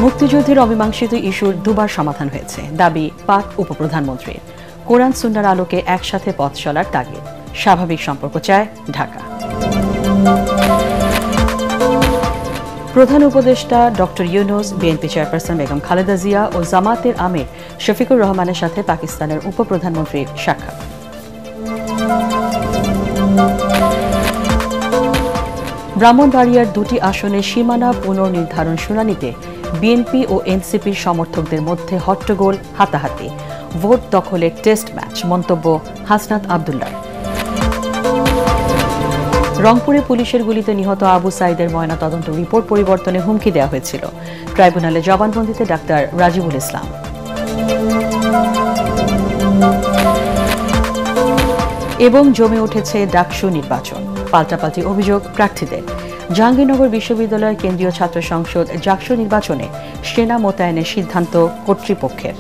মুক্তিযুদ্ধের অমীমাংসিত ইস্যুর দুবার সমাধান হয়েছে, দাবি পাক উপপ্রধানমন্ত্রীর। কোরআন সুন্নাহর আলোকে একসাথে পথ চলার তাগিদ, স্বাভাবিক সম্পর্ক চায় ঢাকা। প্রধান উপদেষ্টা doctor Yunus, BNP chairperson Begum Khaleda Zia ও জামায়াতের আমির শফিকুর রহমানের সাথে পাকিস্তানের উপপ্রধানমন্ত্রীর সাক্ষাৎ। ব্রাহ্মণবাড়িয়ার দুটি আসনের সীমানা পুনর্নির্ধারণ শুনানিতে বিএনপি ও এনসিপির সমর্থকদের মধ্যে হট্টগোল, হাতাহাতি, ভোট দখলের টেস্ট ম্যাচ, মন্তব্য হাসনাত আব্দুল্লাহ। রংপুরে পুলিশের গুলিতে নিহত আবু সাঈদের ময়নাতদন্ত রিপোর্ট পরিবর্তনে হুমকি দেওয়া হয়েছিল, ট্রাইব্যুনালে জবানবন্দিতে ডাক্তার রাজিবুল ইসলাম। এবং জমে উঠেছে ডাকসু নির্বাচন, পাল্টাপাল্টি অভিযোগ প্রার্থীদের। জাহাঙ্গীরনগর বিশ্ববিদ্যালয়ের কেন্দ্রীয় ছাত্র সংসদ জাকসু নির্বাচনে সেনা মোতায়েনের সিদ্ধান্ত কর্তৃপক্ষের।